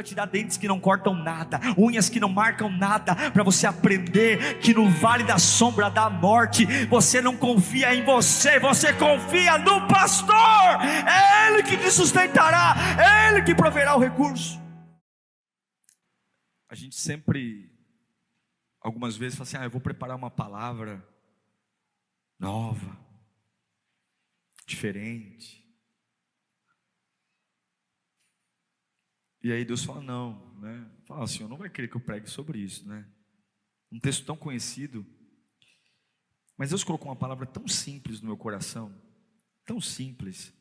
vai te dar dentes que não cortam nada, unhas que não marcam nada, para você aprender que no vale da sombra da morte, você não confia em você, você confia no pastor. É Ele que te sustentará, é Ele que proverá o recurso. A gente sempre, algumas vezes, fala assim: eu vou preparar uma palavra nova, diferente. E aí Deus fala: não, né? Fala: o Senhor não vai querer que eu pregue sobre isso, né? Um texto tão conhecido. Mas Deus colocou uma palavra tão simples no meu coração, tão simples,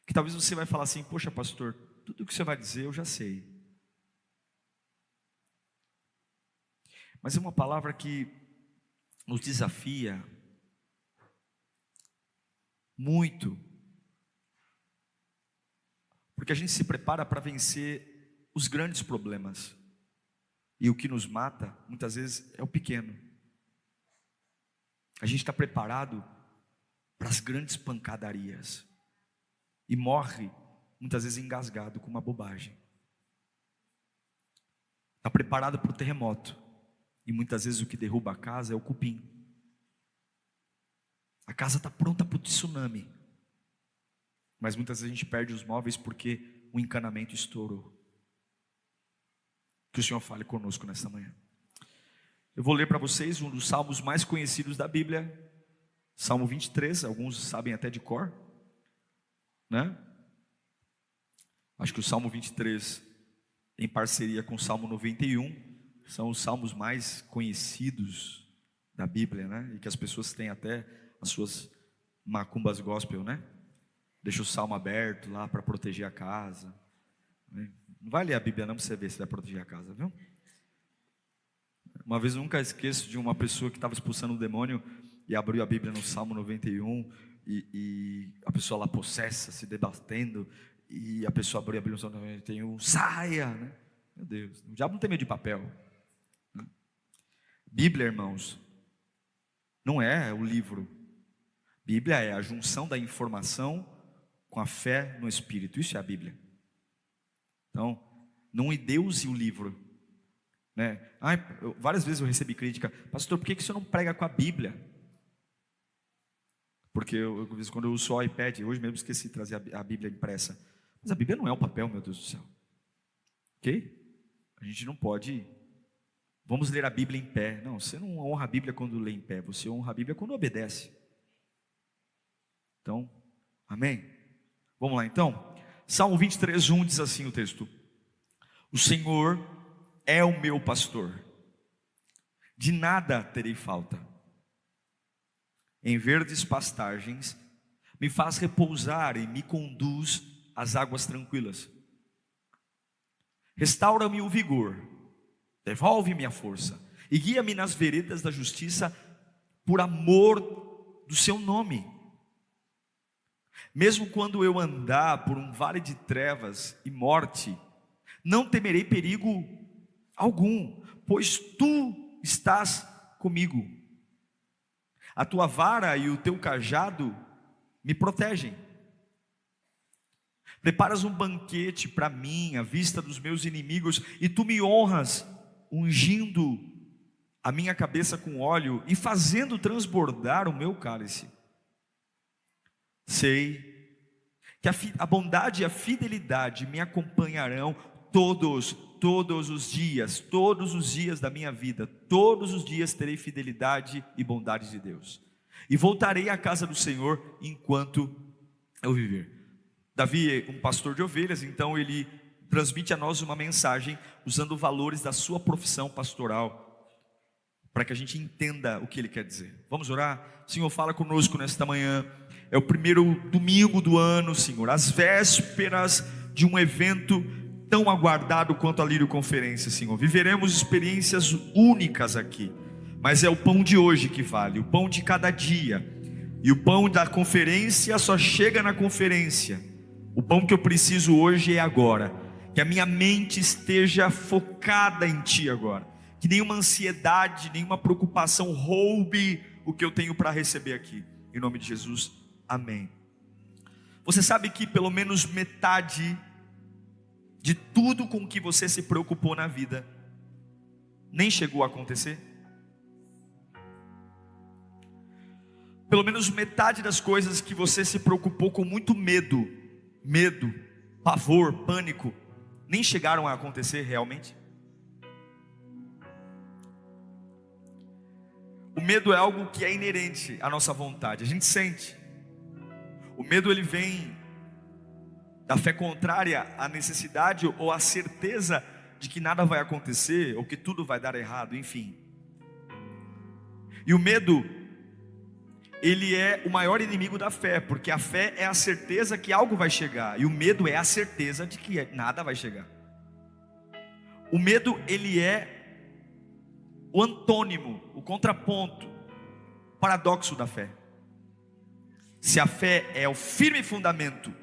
que talvez você vai falar assim: poxa, pastor, tudo o que você vai dizer eu já sei. Mas é uma palavra que nos desafia muito, porque a gente se prepara para vencer os grandes problemas, e o que nos mata muitas vezes é o pequeno. A gente está preparado para as grandes pancadarias e morre muitas vezes engasgado com uma bobagem. Está preparado para o terremoto, e muitas vezes o que derruba a casa é o cupim. A casa está pronta para o tsunami, mas muitas vezes a gente perde os móveis porque o encanamento estourou. Que o Senhor fale conosco nesta manhã. Eu vou ler para vocês um dos salmos mais conhecidos da Bíblia, Salmo 23, alguns sabem até de cor, né? Acho que o Salmo 23, em parceria com o Salmo 91, são os salmos mais conhecidos da Bíblia, né? E que as pessoas têm até as suas macumbas gospel, né? Deixa o salmo aberto lá para proteger a casa. Não vai ler a Bíblia não para você ver se vai proteger a casa, viu? Uma vez eu nunca esqueço de uma pessoa que estava expulsando o demônio e abriu a Bíblia no Salmo 91 e a pessoa lá possessa, se debatendo, e a pessoa abriu a Bíblia no Salmo 91, saia, né? Meu Deus, o diabo não tem medo de papel, né? Bíblia, irmãos, não é o livro. Bíblia é a junção da informação com a fé no Espírito. Isso é a Bíblia. Então, não é Deus e o livro, né? Várias vezes eu recebi crítica: pastor, por que você não prega com a Bíblia? Porque quando eu uso o iPad, hoje mesmo esqueci de trazer a Bíblia impressa. Mas a Bíblia não é o papel, meu Deus do céu. Ok? A gente não pode, vamos ler a Bíblia em pé. Não, você não honra a Bíblia quando lê em pé, você honra a Bíblia quando obedece. Então, amém? Vamos lá então. Salmo 23, 1 diz assim o texto: o Senhor é o meu pastor, de nada terei falta. Em verdes pastagens me faz repousar e me conduz às águas tranquilas. Restaura-me o vigor, devolve-me a força e guia-me nas veredas da justiça por amor do seu nome. Mesmo quando eu andar por um vale de trevas e morte, não temerei perigo algum, pois tu estás comigo. A tua vara e o teu cajado me protegem. Preparas um banquete para mim à vista dos meus inimigos, e tu me honras, ungindo a minha cabeça com óleo e fazendo transbordar o meu cálice. Sei que a bondade e a fidelidade me acompanharão todos os dias da minha vida. Todos os dias terei fidelidade e bondade de Deus, e voltarei à casa do Senhor enquanto eu viver. Davi é um pastor de ovelhas, então ele transmite a nós uma mensagem usando valores da sua profissão pastoral, para que a gente entenda o que ele quer dizer. Vamos orar? Senhor, fala conosco nesta manhã. É o primeiro domingo do ano, Senhor, às vésperas de um evento tão aguardado quanto a Lírio Conferência, Senhor. Viveremos experiências únicas aqui, mas é o pão de hoje que vale, o pão de cada dia. E o pão da conferência só chega na conferência. O pão que eu preciso hoje é agora. Que a minha mente esteja focada em Ti agora. Que nenhuma ansiedade, nenhuma preocupação roube o que eu tenho para receber aqui. Em nome de Jesus, amém. Você sabe que pelo menos metade de tudo com que você se preocupou na vida nem chegou a acontecer? Pelo menos metade das coisas que você se preocupou com muito medo, pavor, pânico, nem chegaram a acontecer realmente? O medo é algo que é inerente à nossa vontade, a gente sente. O medo ele vem da fé contrária à necessidade ou à certeza de que nada vai acontecer ou que tudo vai dar errado, enfim. E o medo, ele é o maior inimigo da fé, porque a fé é a certeza que algo vai chegar, e o medo é a certeza de que nada vai chegar. O medo, ele é o antônimo, o contraponto, o paradoxo da fé. Se a fé é o firme fundamento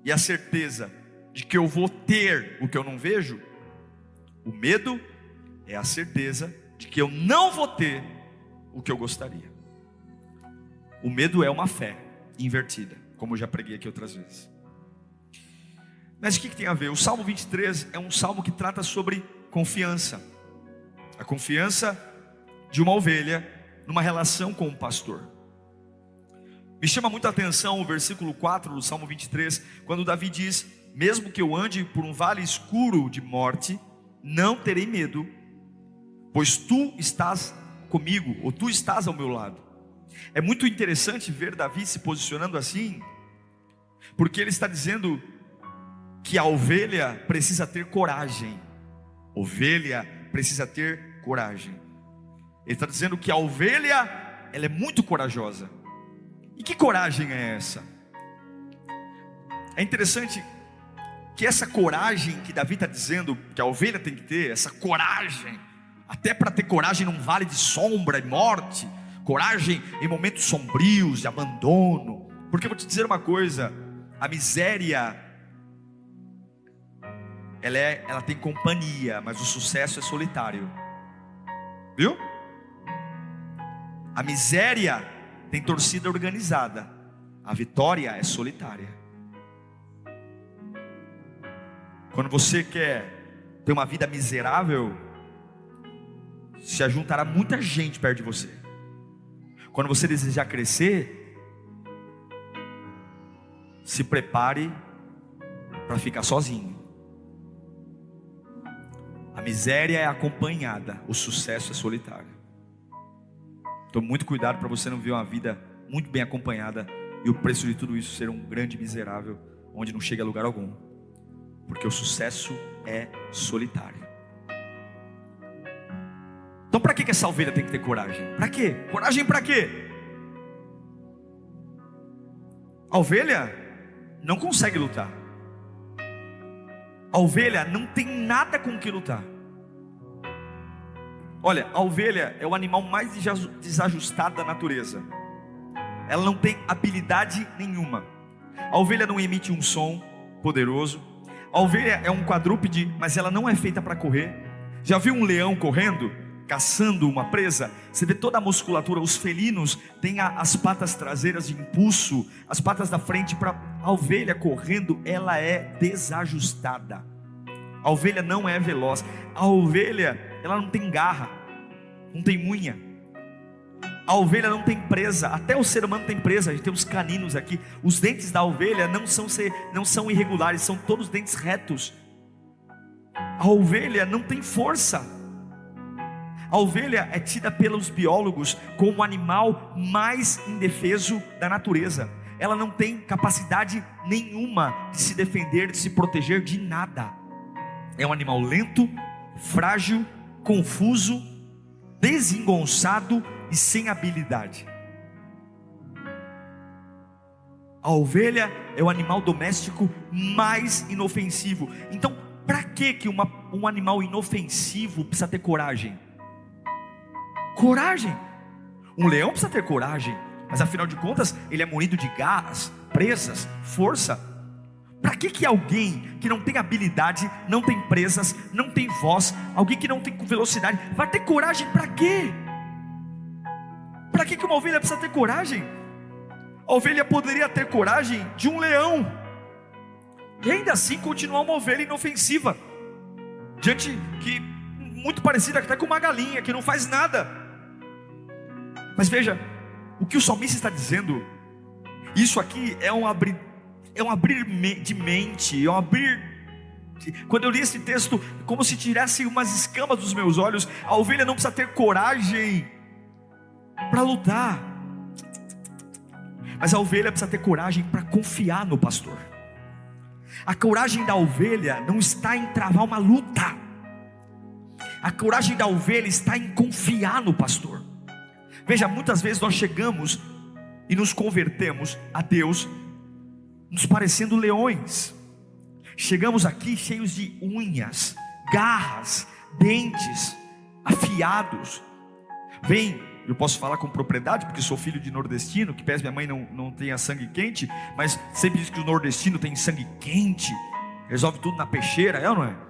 e a certeza de que eu vou ter o que eu não vejo, o medo é a certeza de que eu não vou ter o que eu gostaria. O medo é uma fé invertida, como eu já preguei aqui outras vezes. Mas o que tem a ver? O Salmo 23 é um salmo que trata sobre confiança. A confiança de uma ovelha numa relação com o pastor. Me chama muito a atenção o versículo 4 do Salmo 23, quando Davi diz: mesmo que eu ande por um vale escuro de morte, não terei medo, pois tu estás comigo, ou tu estás ao meu lado. É muito interessante ver Davi se posicionando assim, porque ele está dizendo que a ovelha precisa ter coragem. Ovelha precisa ter coragem. Ele está dizendo que a ovelha, ela é muito corajosa. E que coragem é essa? É interessante que essa coragem que Davi está dizendo que a ovelha tem que ter, essa coragem, até para ter coragem num vale de sombra e morte, coragem em momentos sombrios, de abandono. Porque eu vou te dizer uma coisa: a miséria, ela tem companhia, mas o sucesso é solitário. Viu? A miséria tem torcida organizada, a vitória é solitária. Quando você quer ter uma vida miserável, se ajuntará muita gente perto de você. Quando você desejar crescer, se prepare para ficar sozinho. A miséria é acompanhada, o sucesso é solitário. Tome muito cuidado para você não viver uma vida muito bem acompanhada e o preço de tudo isso ser um grande miserável, onde não chega a lugar algum. Porque o sucesso é solitário. Então para que essa ovelha tem que ter coragem? Para quê? Coragem para quê? A ovelha não consegue lutar. A ovelha não tem nada com que lutar. Olha, a ovelha é o animal mais desajustado da natureza. Ela não tem habilidade nenhuma. A ovelha não emite um som poderoso. A ovelha é um quadrúpede, mas ela não é feita para correr. Já viu um leão correndo, caçando uma presa? Você vê toda a musculatura. Os felinos têm as patas traseiras de impulso, as patas da frente para... A ovelha correndo, ela é desajustada. A ovelha não é veloz. A ovelha, ela não tem garra, não tem unha. A ovelha não tem presa. Até o ser humano tem presa. A gente tem os caninos aqui. Os dentes da ovelha não são irregulares, são todos dentes retos. A ovelha não tem força. A ovelha é tida pelos biólogos como o animal mais indefeso da natureza. Ela não tem capacidade nenhuma de se defender, de se proteger de nada. É um animal lento, frágil, confuso, desengonçado e sem habilidade. A ovelha é o animal doméstico mais inofensivo. Então, para que um animal inofensivo precisa ter coragem? Coragem. Um leão precisa ter coragem, mas afinal de contas ele é munido de garras, presas, força. Para que alguém que não tem habilidade, não tem presas, não tem voz, alguém que não tem velocidade, vai ter coragem para quê? Para que uma ovelha precisa ter coragem? A ovelha poderia ter coragem de um leão. e ainda assim continuar uma ovelha inofensiva, diante que muito parecida até com uma galinha que não faz nada. Mas veja, o que o salmista está dizendo, isso aqui é um abrir de mente, é um abrir. Quando eu li esse texto, como se tirasse umas escamas dos meus olhos. A ovelha não precisa ter coragem para lutar, mas a ovelha precisa ter coragem para confiar no pastor. A coragem da ovelha não está em travar uma luta, a coragem da ovelha está em confiar no pastor. Veja, muitas vezes nós chegamos e nos convertemos a Deus nos parecendo leões. Chegamos aqui cheios de unhas, garras, dentes afiados. Bem, eu posso falar com propriedade, porque sou filho de nordestino, que pese minha mãe não tenha sangue quente, mas sempre diz que o nordestino tem sangue quente, resolve tudo na peixeira, é ou não é?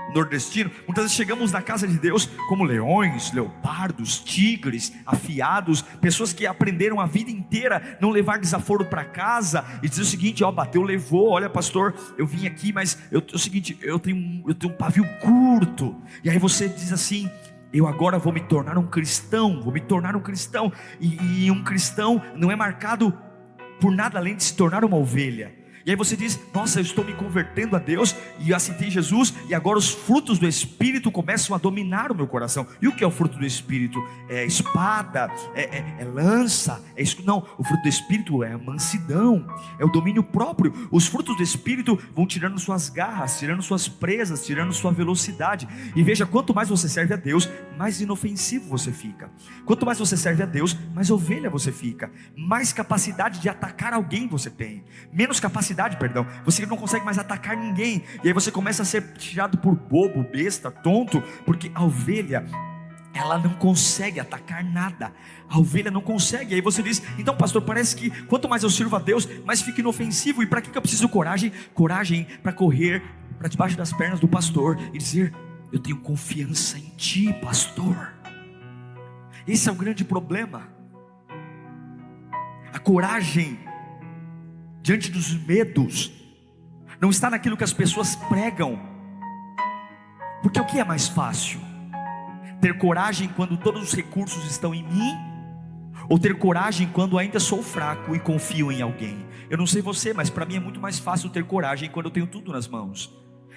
O nordestino, muitas vezes chegamos na casa de Deus como leões, leopardos, tigres, afiados, pessoas que aprenderam a vida inteira não levar desaforo para casa, e dizer o seguinte: ó, bateu, levou, olha pastor, eu vim aqui, mas é o seguinte, eu tenho um pavio curto. E aí você diz assim: eu agora vou me tornar um cristão, e um cristão não é marcado por nada além de se tornar uma ovelha. E aí você diz: nossa, eu estou me convertendo a Deus, e eu aceitei Jesus, e agora os frutos do Espírito começam a dominar o meu coração. E o que é o fruto do Espírito? É espada, é lança, não, o fruto do Espírito é a mansidão, é o domínio próprio. Os frutos do Espírito vão tirando suas garras, tirando suas presas, tirando sua velocidade. E veja, quanto mais você serve a Deus, mais inofensivo você fica. Quanto mais você serve a Deus, mais ovelha você fica. Mais capacidade de atacar alguém você tem. Menos capacidade, você não consegue mais atacar ninguém. E aí você começa a ser tirado por bobo, besta, tonto, porque a ovelha, ela não consegue atacar nada. A ovelha não consegue. E aí você diz: então pastor, parece que quanto mais eu sirvo a Deus, mais fico inofensivo. E para que eu preciso coragem? Coragem para correr para debaixo das pernas do pastor e dizer: eu tenho confiança em ti, pastor. Esse é o grande problema. A coragem diante dos medos não está naquilo que as pessoas pregam, porque o que é mais fácil? Ter coragem quando todos os recursos estão em mim, ou ter coragem quando ainda sou fraco e confio em alguém? Eu não sei você, mas para mim é muito mais fácil ter coragem quando eu tenho tudo nas mãos.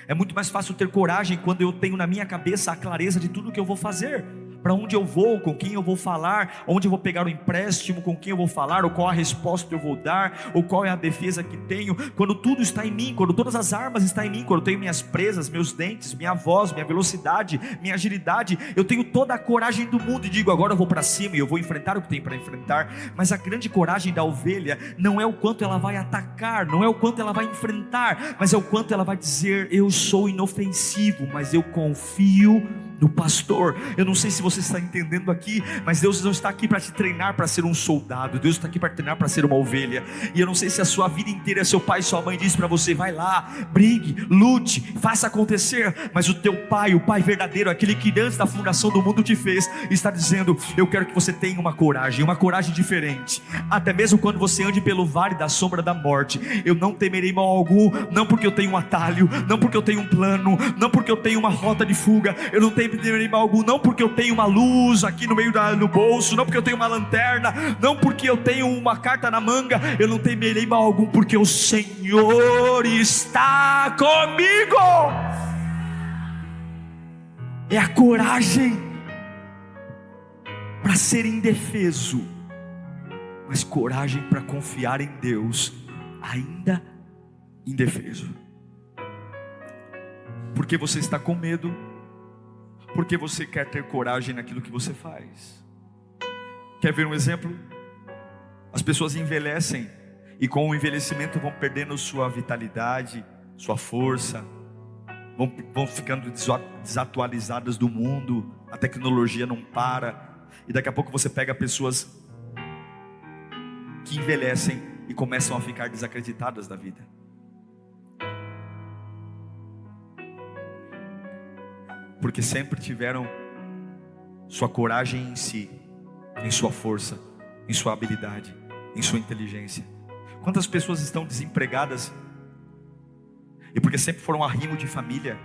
É muito mais fácil ter coragem quando eu tenho na minha cabeça a clareza de tudo que eu vou fazer, para onde eu vou, com quem eu vou falar, onde eu vou pegar o empréstimo, com quem eu vou falar, ou qual a resposta eu vou dar, ou qual é a defesa que tenho. Quando tudo está em mim, quando todas as armas estão em mim, quando eu tenho minhas presas, meus dentes, minha voz, minha velocidade, minha agilidade, eu tenho toda a coragem do mundo e digo: agora eu vou para cima e eu vou enfrentar o que tem para enfrentar. Mas a grande coragem da ovelha não é o quanto ela vai atacar, não é o quanto ela vai enfrentar, mas é o quanto ela vai dizer: eu sou inofensivo, mas eu confio no pastor. Eu não sei se você está entendendo aqui, mas Deus não está aqui para te treinar para ser um soldado. Deus está aqui para te treinar para ser uma ovelha. E eu não sei se a sua vida inteira seu pai e sua mãe disse para você: vai lá, brigue, lute, faça acontecer. Mas o teu pai, o pai verdadeiro, aquele que antes da fundação do mundo te fez, está dizendo: eu quero que você tenha uma coragem diferente. Até mesmo quando você ande pelo vale da sombra da morte, eu não temerei mal algum. Não porque eu tenho um atalho, não porque eu tenho um plano, não porque eu tenho uma rota de fuga. Eu não temerei mal algum, não porque eu tenho uma luz aqui no bolso, não porque eu tenho uma lanterna, não porque eu tenho uma carta na manga. Eu não temerei mal algum, porque o Senhor está comigo. É a coragem para ser indefeso, mas coragem para confiar em Deus ainda indefeso. Porque você está com medo, porque você quer ter coragem naquilo que você faz. Quer ver um exemplo? As pessoas envelhecem, e com o envelhecimento vão perdendo sua vitalidade, sua força, vão ficando desatualizadas do mundo. A tecnologia não para, e daqui a pouco você pega pessoas que envelhecem e começam a ficar desacreditadas da vida. Porque sempre tiveram sua coragem em si, em sua força, em sua habilidade, em sua inteligência. Quantas pessoas estão desempregadas E porque sempre foram arrimo de família,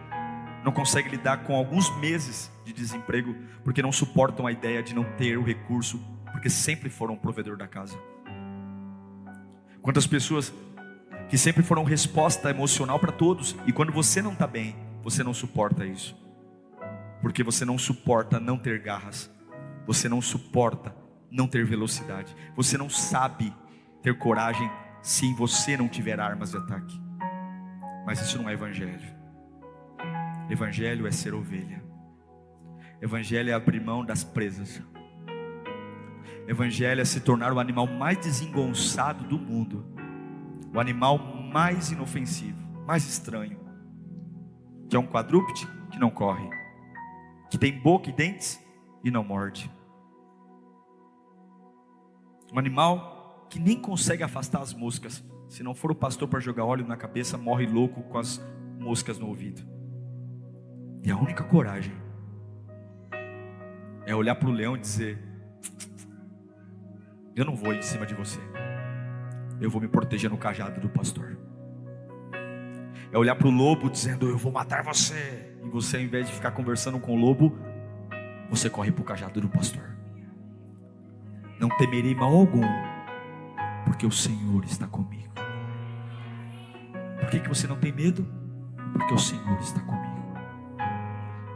não conseguem lidar com alguns meses de desemprego, porque não suportam a ideia de não ter o recurso, porque sempre foram o provedor da casa. Quantas pessoas que sempre foram resposta emocional para todos, e quando você não está bem, você não suporta isso, porque você não suporta não ter garras, você não suporta não ter velocidade, você não sabe ter coragem se você não tiver armas de ataque. Mas isso não é evangelho. Evangelho é ser ovelha. Evangelho é abrir mão das presas. Evangelho é se tornar o animal mais desengonçado do mundo, o animal mais inofensivo, mais estranho, que é um quadrúpede que não corre, que tem boca e dentes e não morde, um animal que nem consegue afastar as moscas. Se não for o pastor para jogar óleo na cabeça, morre louco com as moscas no ouvido. E a única coragem é olhar para o leão e dizer: eu não vou em cima de você, eu vou me proteger no cajado do pastor. É olhar para o lobo dizendo: eu vou matar você. E você, ao invés de ficar conversando com o lobo, você corre para o cajado do pastor. Não temerei mal algum, porque o Senhor está comigo. Por que você não tem medo? Porque o Senhor está comigo.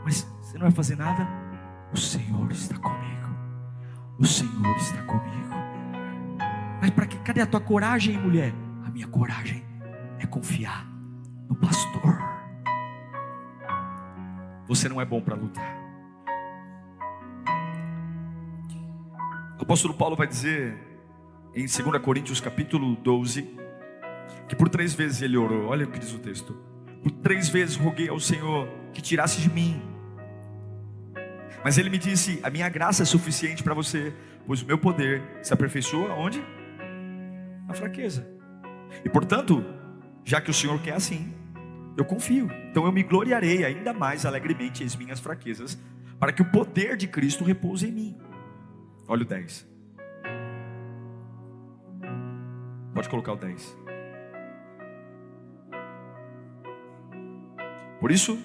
Mas você não vai fazer nada? O Senhor está comigo. O Senhor está comigo. Mas para que? Cadê a tua coragem, mulher? A minha coragem é confiar no pastor. Você não é bom para lutar. O apóstolo Paulo vai dizer em 2 Coríntios capítulo 12, que por 3 vezes ele orou. Olha o que diz o texto: por 3 vezes roguei ao Senhor que tirasse de mim, mas ele me disse: a minha graça é suficiente para você, pois o meu poder se aperfeiçoa onde? Na fraqueza. E portanto, já que o Senhor quer assim, eu confio. Então eu me gloriarei ainda mais alegremente em minhas fraquezas, para que o poder de Cristo repouse em mim. Olha o 10. Pode colocar o 10. Por isso,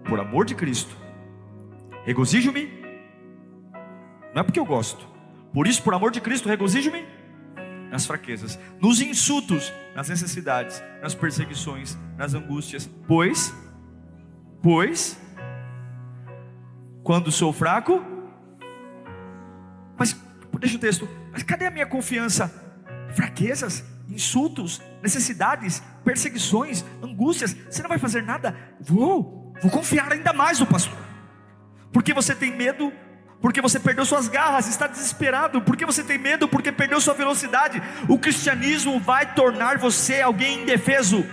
por amor de Cristo, regozijo-me. Não é porque eu gosto. Por isso, por amor de Cristo, regozijo-me nas fraquezas, nos insultos, nas necessidades, nas perseguições, nas angústias. Pois, quando sou fraco, mas deixa o texto. Mas cadê a minha confiança? Fraquezas, insultos, necessidades, perseguições, angústias. Você não vai fazer nada? Vou confiar ainda mais no pastor. Porque você tem medo? Porque você perdeu suas garras, está desesperado. Porque você tem medo? Porque perdeu sua velocidade. O cristianismo vai tornar você alguém indefeso.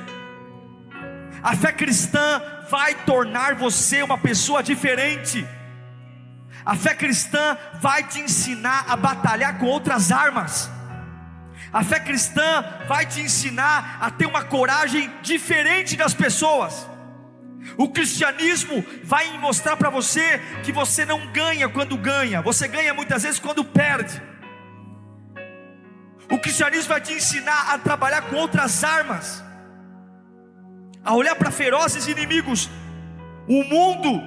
A fé cristã vai tornar você uma pessoa diferente. A fé cristã vai te ensinar a batalhar com outras armas. A fé cristã vai te ensinar a ter uma coragem diferente das pessoas. O cristianismo vai mostrar para você que você não ganha quando ganha, você ganha muitas vezes quando perde. O cristianismo vai te ensinar a trabalhar com outras armas, a olhar para ferozes inimigos. O mundo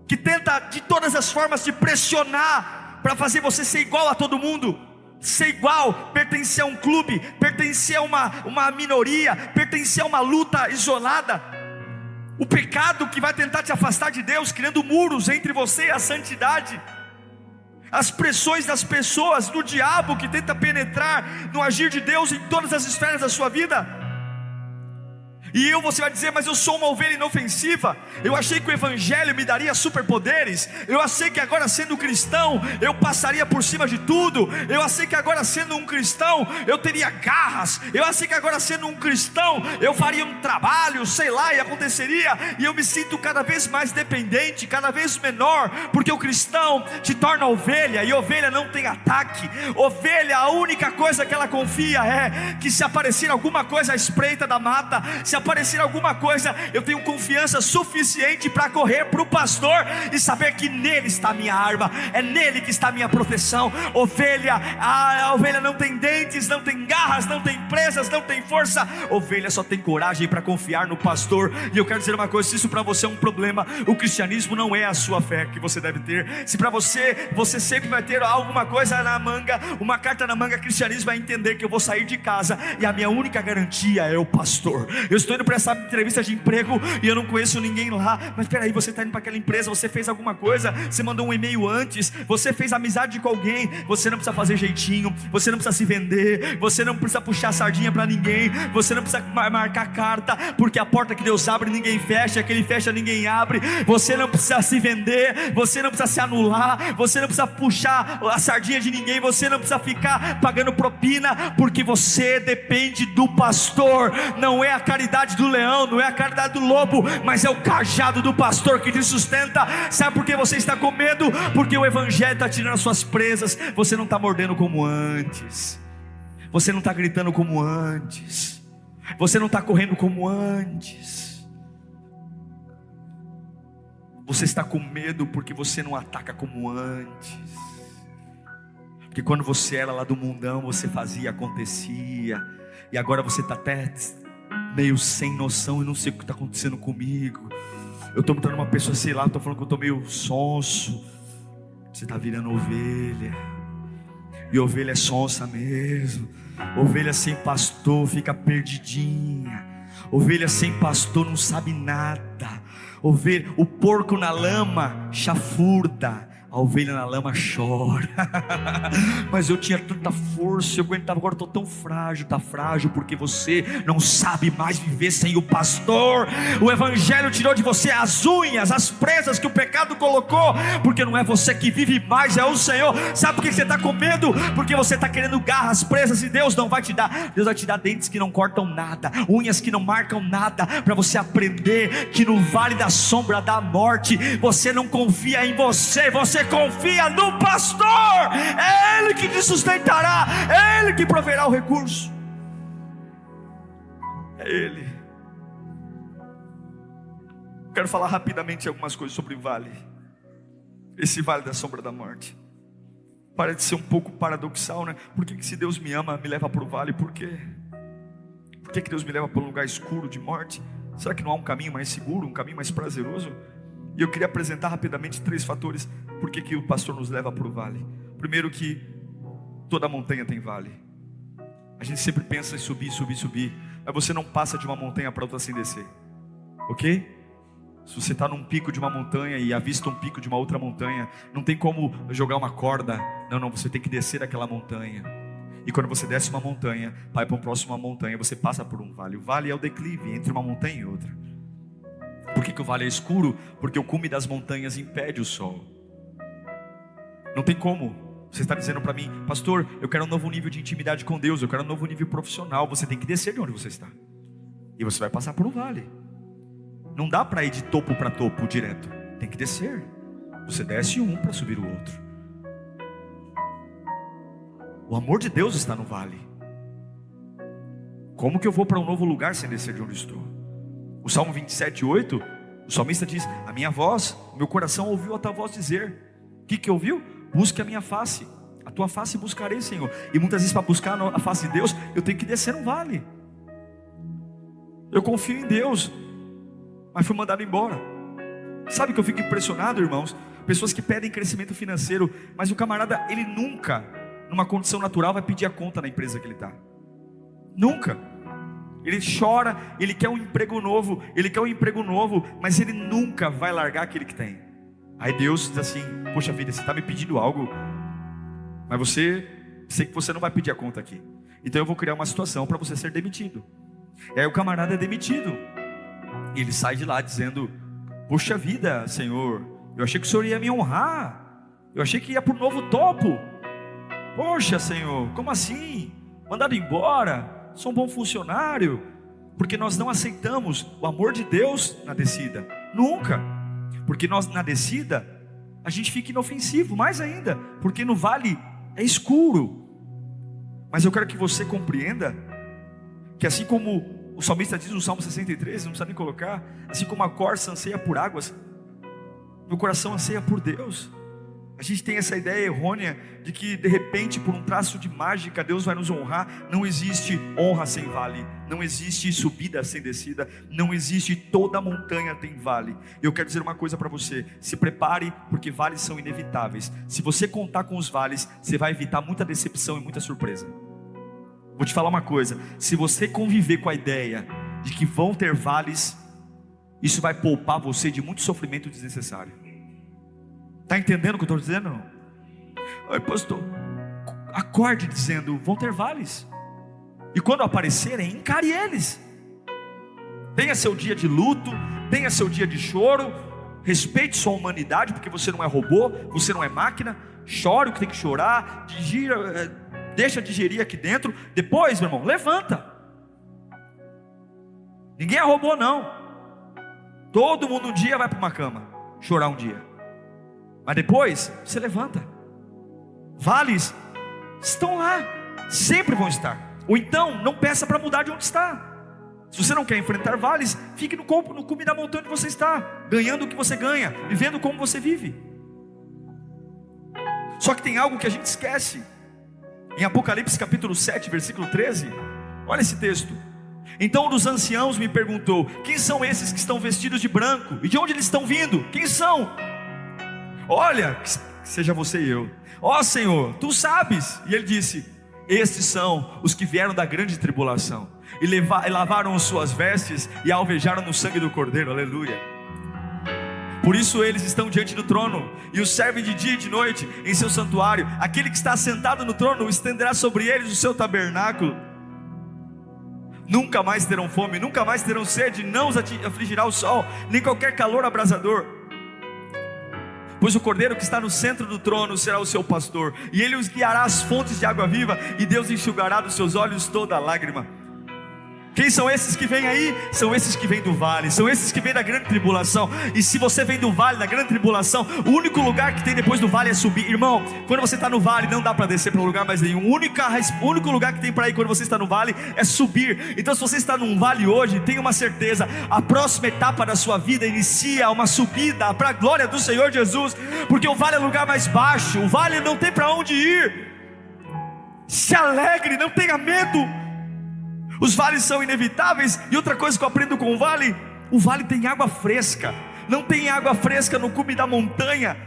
que tenta de todas as formas te pressionar para fazer você ser igual a todo mundo, ser igual, pertencer a um clube, pertencer a uma minoria, pertencer a uma luta isolada. O pecado que vai tentar te afastar de Deus, criando muros entre você e a santidade. As pressões das pessoas, do diabo que tenta penetrar no agir de Deus em todas as esferas da sua vida. E você vai dizer: mas eu sou uma ovelha inofensiva. Eu achei que o evangelho me daria superpoderes. Eu achei que agora sendo cristão eu passaria por cima de tudo. Eu achei que agora sendo um cristão eu teria garras. Eu achei que agora sendo um cristão eu faria um trabalho, sei lá, e aconteceria. E eu me sinto cada vez mais dependente, cada vez menor, porque o cristão te torna ovelha. E ovelha não tem ataque. Ovelha, a única coisa que ela confia é que se aparecer alguma coisa à espreita da mata, se aparecer alguma coisa, eu tenho confiança suficiente para correr para o pastor e saber que nele está a minha arma, é nele que está a minha proteção. A ovelha não tem dentes, não tem garras, não tem presas, não tem força. Ovelha só tem coragem para confiar no pastor. E eu quero dizer uma coisa: se isso para você é um problema, o cristianismo não é a sua fé que você deve ter. Se para você sempre vai ter alguma coisa na manga, uma carta na manga, cristianismo vai entender que eu vou sair de casa e a minha única garantia é o pastor. Eu estou indo para essa entrevista de emprego e eu não conheço ninguém lá. Mas espera aí, você está indo para aquela empresa, você fez alguma coisa, você mandou um e-mail antes, você fez amizade com alguém. Você não precisa fazer jeitinho, você não precisa se vender, você não precisa puxar sardinha para ninguém, você não precisa marcar carta, porque a porta que Deus abre ninguém fecha, que Ele fecha ninguém abre. Você não precisa se vender, você não precisa se anular, você não precisa puxar a sardinha de ninguém, você não precisa ficar pagando propina, porque você depende do pastor. Não é a caridade do leão, não é a caridade do lobo, mas é o cajado do pastor que te sustenta. Sabe por que você está com medo? Porque o evangelho está tirando as suas presas. Você não está mordendo como antes, você não está gritando como antes, você não está correndo como antes. Você está com medo porque você não ataca como antes. Porque quando você era lá do mundão, você fazia, acontecia. E agora você está até meio sem noção e não sei o que está acontecendo comigo. Eu estou me tornando uma pessoa, sei lá, estou falando que eu estou meio sonso. Você está virando ovelha. E ovelha é sonsa mesmo. Ovelha sem pastor fica perdidinha. Ovelha sem pastor não sabe nada. O porco na lama chafurda, a ovelha na lama chora. Mas eu tinha tanta força, eu aguentava. Agora estou tão frágil. Está frágil porque você não sabe mais viver sem o pastor. O evangelho tirou de você as unhas, as presas que o pecado colocou, porque não é você que vive mais, é o Senhor. Sabe por que você está com medo? Porque você está querendo garras, presas, e Deus não vai te dar. Deus vai te dar dentes que não cortam nada, unhas que não marcam nada, para você aprender que no vale da sombra da morte, você não confia em você, você confia no pastor. É Ele que te sustentará, é Ele que proverá o recurso, é Ele. Quero falar rapidamente algumas coisas sobre o vale. Esse vale da sombra da morte parece ser um pouco paradoxal, né? Por que se Deus me ama, me leva para o vale? Por quê? Por que Deus me leva para um lugar escuro de morte? Será que não há um caminho mais seguro, um caminho mais prazeroso? E eu queria apresentar rapidamente 3 fatores por que o pastor nos leva para o vale. Primeiro, que toda montanha tem vale. A gente sempre pensa em subir, mas você não passa de uma montanha para outra sem descer, ok? Se você está num pico de uma montanha e avista um pico de uma outra montanha, não tem como jogar uma corda. Não, você tem que descer aquela montanha. E quando você desce uma montanha, vai para uma próxima montanha, você passa por um vale. O vale é o declive entre uma montanha e outra. Por que o vale é escuro? Porque o cume das montanhas impede o sol. Não tem como. Você está dizendo para mim: pastor, eu quero um novo nível de intimidade com Deus, eu quero um novo nível profissional. Você tem que descer de onde você está, e você vai passar por um vale. Não dá para ir de topo para topo direto, tem que descer. Você desce um para subir o outro. O amor de Deus está no vale. Como que eu vou para um novo lugar sem descer de onde estou? O Salmo 27:8, o salmista diz: a minha voz, o meu coração ouviu a tua voz dizer. O que ouviu? Busque a minha face, a tua face buscarei, Senhor. E muitas vezes, para buscar a face de Deus, eu tenho que descer no vale. Eu confio em Deus, mas fui mandado embora. Sabe que eu fico impressionado, irmãos? Pessoas que pedem crescimento financeiro, mas o camarada, ele nunca, numa condição natural, vai pedir a conta na empresa que ele está. Nunca. Ele chora, ele quer um emprego novo, mas ele nunca vai largar aquele que tem. Aí Deus diz assim: poxa vida, você está me pedindo algo, mas sei que você não vai pedir a conta aqui, então eu vou criar uma situação para você ser demitido. E aí o camarada é demitido, e ele sai de lá dizendo: poxa vida, Senhor, eu achei que o Senhor ia me honrar, eu achei que ia para o novo topo. Poxa, Senhor, como assim? Mandado embora, sou um bom funcionário. Porque nós não aceitamos o amor de Deus na descida, nunca. Porque nós na descida, a gente fica inofensivo, mais ainda, porque no vale é escuro. Mas eu quero que você compreenda que assim como O salmista diz no Salmo 63, não precisa nem colocar: assim como a corça anseia por águas, meu coração anseia por Deus. A gente tem essa ideia errônea de que de repente, por um traço de mágica, Deus vai nos honrar. Não existe honra sem vale, não existe subida sem descida, não existe toda montanha tem vale. Eu quero dizer uma coisa para você: se prepare, porque vales são inevitáveis. Se você contar com os vales, você vai evitar muita decepção e muita surpresa. Vou te falar uma coisa: se você conviver com a ideia de que vão ter vales, isso vai poupar você de muito sofrimento desnecessário. Está entendendo o que eu estou dizendo? Não? Oi, pastor, acorde dizendo: vão ter vales, e quando aparecerem, encare eles. Tenha seu dia de luto, tenha seu dia de choro, respeite sua humanidade, porque você não é robô, você não é máquina. Chore o que tem que chorar, deixa digerir aqui dentro. Depois, meu irmão, levanta. Ninguém é robô não. Todo mundo um dia vai para uma cama chorar um dia, mas depois você levanta. Vales estão lá, sempre vão estar. Ou então, não peça para mudar de onde está. Se você não quer enfrentar vales, fique no cume da montanha onde você está, ganhando o que você ganha, vivendo como você vive. Só que tem algo que a gente esquece. Em Apocalipse capítulo 7, versículo 13, olha esse texto: então um dos anciãos me perguntou: quem são esses que estão vestidos de branco? E de onde eles estão vindo? Quem são? Olha, que seja você e eu. Ó Senhor, tu sabes. E ele disse: estes são os que vieram da grande tribulação, e lavaram as suas vestes, e alvejaram no sangue do Cordeiro. Aleluia. Por isso eles estão diante do trono, e os servem de dia e de noite em seu santuário. Aquele que está sentado no trono estenderá sobre eles o seu tabernáculo. Nunca mais terão fome, nunca mais terão sede, não os afligirá o sol, nem qualquer calor abrasador. Pois o Cordeiro que está no centro do trono será o seu pastor, e ele os guiará às fontes de água viva, e Deus enxugará dos seus olhos toda lágrima. Quem são esses que vêm aí? São esses que vêm do vale, são esses que vêm da grande tribulação. E se você vem do vale, da grande tribulação, o único lugar que tem depois do vale é subir. Irmão, quando você está no vale, não dá para descer para um lugar mais nenhum. O único lugar que tem para ir quando você está no vale é subir. Então se você está num vale hoje, tenha uma certeza: a próxima etapa da sua vida inicia uma subida para a glória do Senhor Jesus. Porque o vale é o lugar mais baixo, o vale não tem para onde ir. Se alegre, não tenha medo. Os vales são inevitáveis. E outra coisa que eu aprendo com o vale tem água fresca. Não tem água fresca no cume da montanha.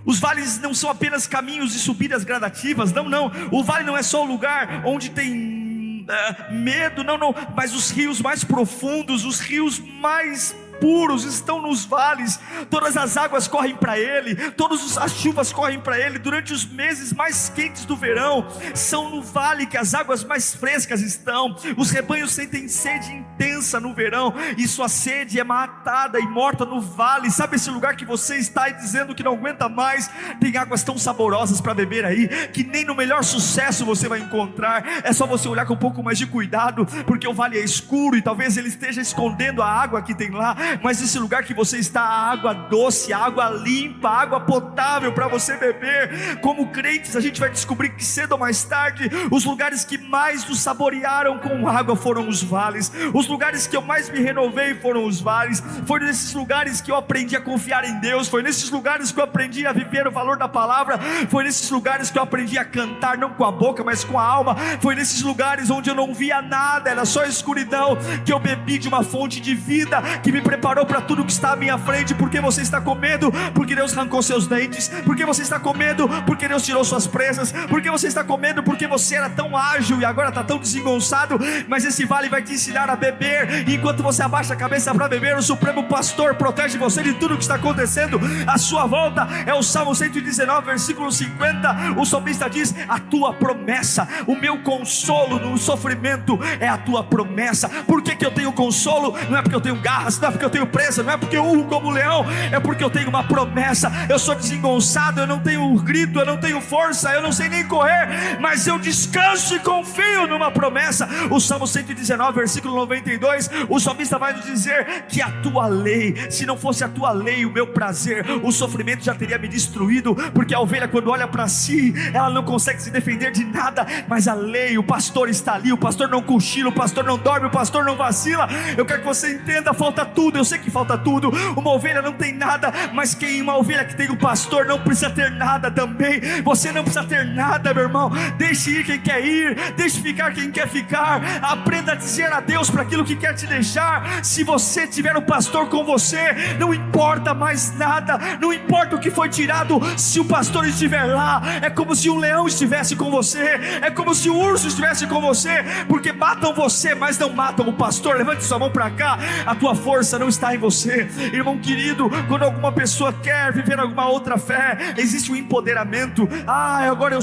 Os vales não são apenas caminhos de subidas gradativas. Não, o vale não é só o lugar onde tem medo. Não, mas os rios mais profundos, os rios mais puros estão nos vales. Todas as águas correm para ele, todas as chuvas correm para ele. Durante os meses mais quentes do verão, são no vale que as águas mais frescas estão. Os rebanhos sentem sede intensa no verão, e sua sede é matada e morta no vale. Sabe esse lugar que você está aí dizendo que não aguenta mais? Tem águas tão saborosas para beber aí, que nem no melhor sucesso você vai encontrar. É só você olhar com um pouco mais de cuidado, porque o vale é escuro, e talvez ele esteja escondendo a água que tem lá. Mas esse lugar que você está, a água doce, a água limpa, a água potável para você beber. Como crentes, a gente vai descobrir que cedo ou mais tarde, os lugares que mais nos saborearam com água foram os vales. Os lugares que eu mais me renovei foram os vales. Foi nesses lugares que eu aprendi a confiar em Deus. Foi nesses lugares que eu aprendi a viver o valor da palavra. Foi nesses lugares que eu aprendi a cantar, não com a boca, mas com a alma. Foi nesses lugares onde eu não via nada, era só escuridão, que eu bebi de uma fonte de vida, que me preparou para tudo que está à minha frente. Porque você está com medo? Porque Deus arrancou seus dentes. Porque você está com medo? Porque Deus tirou suas presas. Porque você está com medo? Porque você era tão ágil e agora está tão desengonçado. Mas esse vale vai te ensinar a beber, e enquanto você abaixa a cabeça para beber, o Supremo Pastor protege você de tudo que está acontecendo à sua volta. É o Salmo 119, versículo 50. O salmista diz: a tua promessa, o meu consolo no sofrimento é a tua promessa. Por que eu tenho consolo? Não é porque eu tenho garras, não é porque eu eu tenho presa, não é porque eu urro como leão, é porque eu tenho uma promessa. Eu sou desengonçado, eu não tenho grito, eu não tenho força, eu não sei nem correr, mas eu descanso e confio numa promessa. O Salmo 119, versículo 92, o salmista vai nos dizer que a tua lei, se não fosse a tua lei, o meu prazer, o sofrimento já teria me destruído, porque a ovelha, quando olha para si, ela não consegue se defender de nada, mas a lei, o pastor está ali, o pastor não cochila, o pastor não dorme, o pastor não vacila. Eu quero que você entenda, falta tudo, eu sei que falta tudo. Uma ovelha não tem nada, mas uma ovelha que tem o pastor não precisa ter nada também. Você não precisa ter nada, meu irmão. Deixe ir quem quer ir, deixe ficar quem quer ficar. Aprenda a dizer adeus para aquilo que quer te deixar. Se você tiver um pastor com você, não importa mais nada, não importa o que foi tirado, se o pastor estiver lá, é como se um leão estivesse com você, é como se o urso estivesse com você, porque matam você, mas não matam o pastor. Levante sua mão para cá, a tua força não está em você, irmão querido. Quando alguma pessoa quer viver alguma outra fé, existe um empoderamento. Agora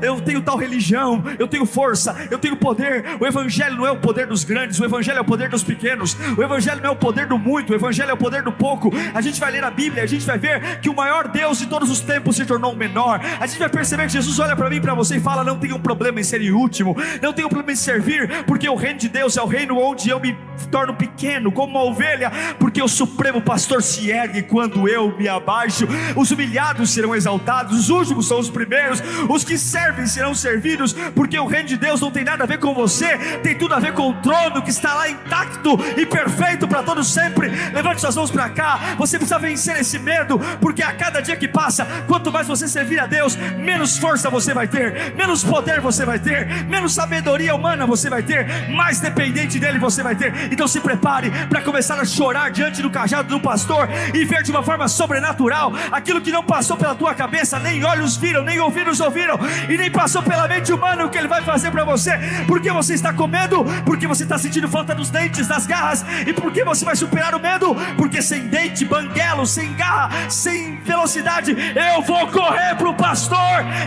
eu tenho tal religião, eu tenho força, eu tenho poder. O evangelho não é o poder dos grandes, o evangelho é o poder dos pequenos. O evangelho não é o poder do muito, o evangelho é o poder do pouco. A gente vai ler a Bíblia, a gente vai ver que o maior Deus de todos os tempos se tornou o menor. A gente vai perceber que Jesus olha para mim e para você e fala: não tenho problema em ser o último, não tenho problema em servir, porque o reino de Deus é o reino onde eu me torno pequeno como uma ovelha, porque o supremo pastor se ergue quando eu me abaixo. Os humilhados serão exaltados, os últimos são os primeiros, os que servem serão servidos, porque o reino de Deus não tem nada a ver com você, tem tudo a ver com o trono que está lá intacto e perfeito para todos sempre. Levante suas mãos para cá. Você precisa vencer esse medo, porque a cada dia que passa, quanto mais você servir a Deus, menos força você vai ter, menos poder você vai ter, menos sabedoria humana você vai ter, mais dependente dele você vai ter. Então se prepare para começar a chorar diante do cajado do pastor e ver de uma forma sobrenatural aquilo que não passou pela tua cabeça, nem olhos viram, nem ouvidos ouviram, e nem passou pela mente humana, o que ele vai fazer para você. Porque você está com medo, porque você está sentindo falta dos dentes, das garras. E por que você vai superar o medo? Porque sem dente, banguelo, sem garra, sem velocidade, eu vou correr para o pastor.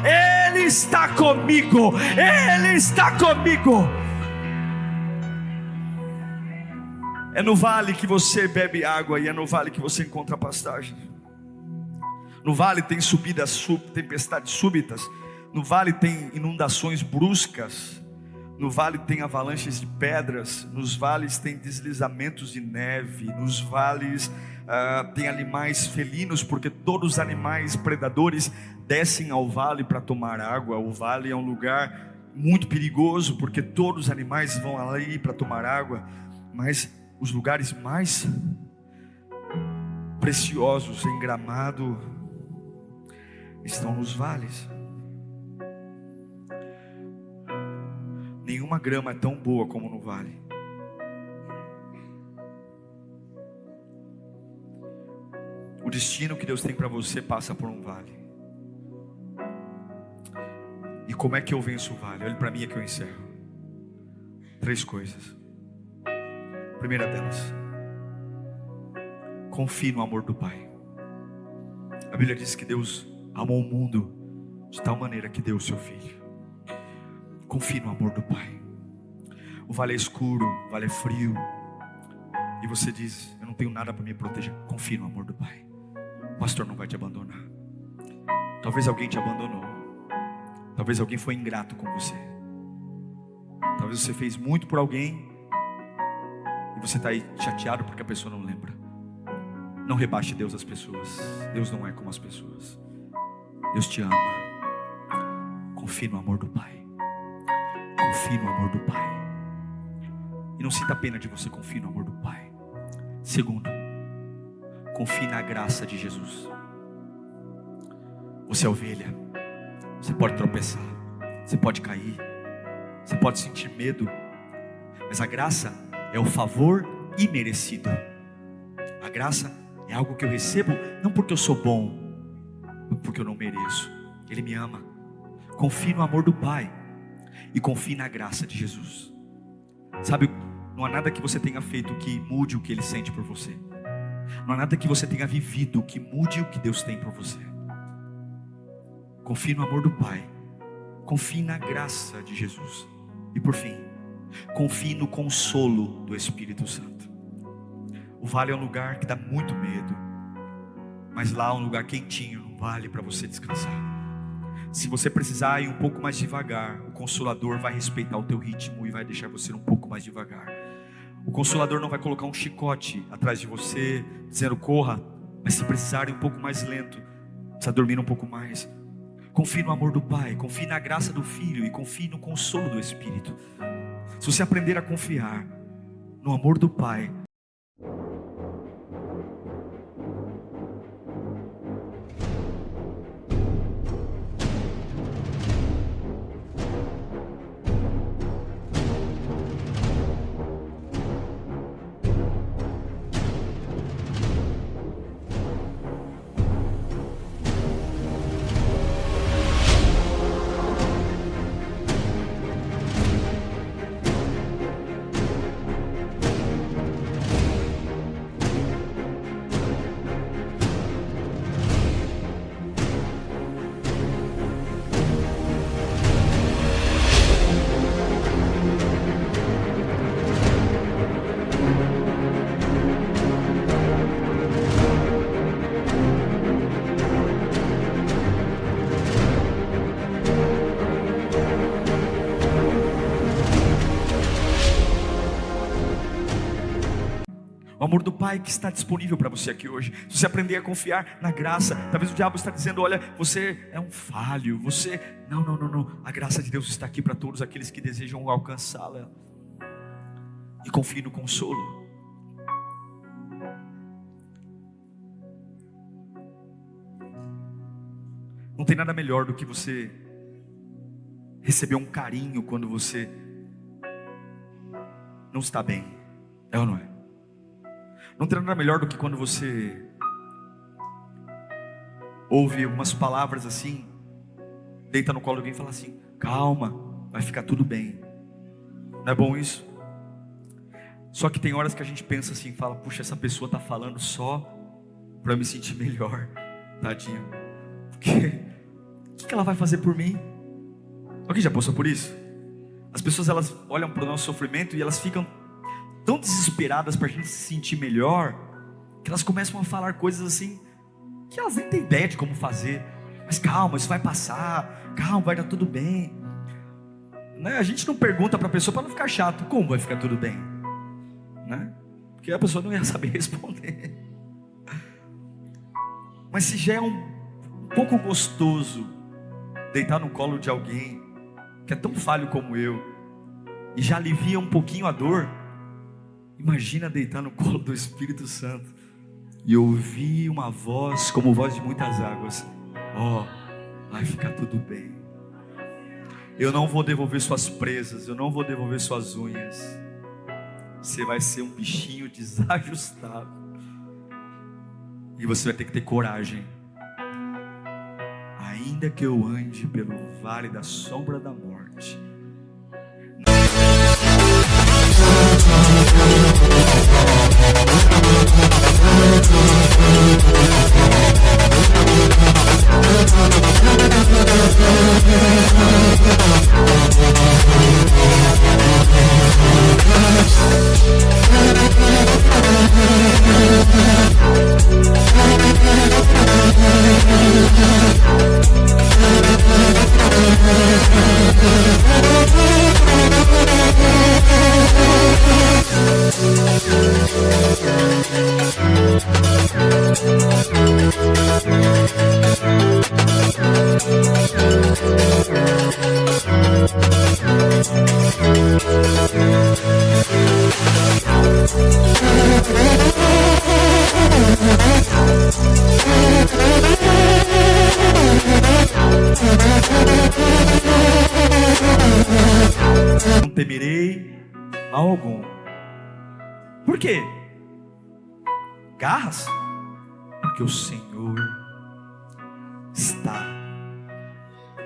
Ele está comigo, ele está comigo. É no vale que você bebe água, e é no vale que você encontra pastagem. No vale tem subidas, tempestades súbitas. No vale tem inundações bruscas. No vale tem avalanches de pedras. Nos vales tem deslizamentos de neve. Nos vales tem animais felinos, porque todos os animais predadores descem ao vale para tomar água. O vale é um lugar muito perigoso, porque todos os animais vão ali para tomar água. Mas os lugares mais preciosos em Gramado estão nos vales. Nenhuma grama é tão boa como no vale. O destino que Deus tem para você passa por um vale. E como é que eu venço o vale? Olhe para mim, é que eu encerro. 3 coisas. Primeira delas, confie no amor do Pai. A Bíblia diz que Deus amou o mundo de tal maneira que deu o seu Filho. Confie no amor do Pai. O vale é escuro, o vale é frio, e você diz: eu não tenho nada para me proteger. Confie no amor do Pai. O pastor não vai te abandonar. Talvez alguém te abandonou, talvez alguém foi ingrato com você, talvez você fez muito por alguém e você está aí chateado porque a pessoa não lembra. Não rebaixe Deus às pessoas. Deus não é como as pessoas. Deus te ama. Confie no amor do Pai. Confie no amor do Pai. E não sinta pena de você. Confie no amor do Pai. Segundo, confie na graça de Jesus. Você é ovelha. Você pode tropeçar, você pode cair, você pode sentir medo, mas a graça é o favor imerecido. A graça é algo que eu recebo não porque eu sou bom, mas porque eu não mereço. Ele me ama. Confie no amor do Pai e confie na graça de Jesus. Sabe, não há nada que você tenha feito que mude o que Ele sente por você. Não há nada que você tenha vivido que mude o que Deus tem por você. Confie no amor do Pai. Confie na graça de Jesus. E por fim, confie no consolo do Espírito Santo. O vale é um lugar que dá muito medo, mas lá é um lugar quentinho, um vale para você descansar. Se você precisar ir um pouco mais devagar, o Consolador vai respeitar o teu ritmo e vai deixar você um pouco mais devagar. O Consolador não vai colocar um chicote atrás de você, dizendo corra, mas se precisar ir um pouco mais lento, precisa dormir um pouco mais. Confie no amor do Pai, confie na graça do Filho e confie no consolo do Espírito. Se você aprender a confiar no amor do Pai, o amor do Pai que está disponível para você aqui hoje. Se você aprender a confiar na graça, talvez o diabo está dizendo, olha, você é um falho, você... Não, a graça de Deus está aqui para todos aqueles que desejam alcançá-la. E confie no consolo. Não tem nada melhor do que você receber um carinho quando você não está bem. É ou não é? Não tem nada melhor do que quando você ouve algumas palavras assim, deita no colo de alguém e fala assim, calma, vai ficar tudo bem. Não é bom isso? Só que tem horas que a gente pensa assim, fala, puxa, essa pessoa está falando só para eu me sentir melhor, tadinho. Porque o que ela vai fazer por mim? Alguém já passou por isso? As pessoas elas olham para o nosso sofrimento e elas ficam tão desesperadas para a gente se sentir melhor, que elas começam a falar coisas assim, que elas nem têm ideia de como fazer. Mas calma, isso vai passar, calma, vai dar tudo bem, né? A gente não pergunta para a pessoa para não ficar chato, como vai ficar tudo bem, né? Porque a pessoa não ia saber responder. Mas se já é um pouco gostoso deitar no colo de alguém que é tão falho como eu, e já alivia um pouquinho a dor, imagina deitar no colo do Espírito Santo e ouvir uma voz como voz de muitas águas. Vai ficar tudo bem. Eu não vou devolver suas presas, eu não vou devolver suas unhas. Você vai ser um bichinho desajustado. E você vai ter que ter coragem. Ainda que eu ande pelo vale da sombra da morte, não temerei mal algum. Por quê? Garras? Porque o Senhor está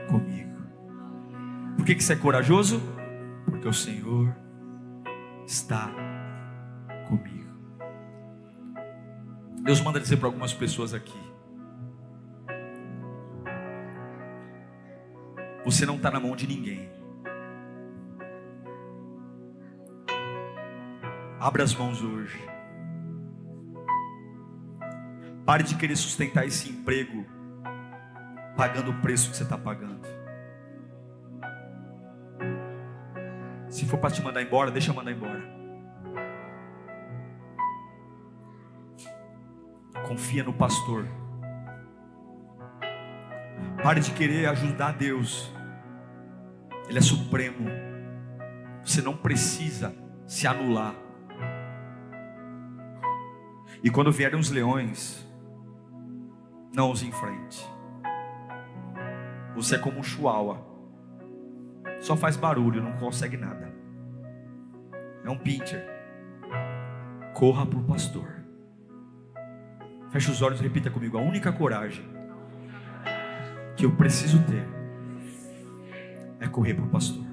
comigo. Por que você é corajoso? Porque o Senhor está comigo. Deus manda dizer para algumas pessoas aqui: você não está na mão de ninguém. Abra as mãos hoje Pare de querer sustentar esse emprego pagando o preço que você está pagando. Se for para te mandar embora, deixa eu mandar embora. Confia no pastor. Pare de querer ajudar Deus. Ele é supremo. Você não precisa se anular. E quando vierem os leões, não os enfrente. Você é como um chihuahua. Só faz barulho, não consegue nada. É um pincher. Corra para o pastor. Feche os olhos e repita comigo. A única coragem que eu preciso ter é correr para o pastor.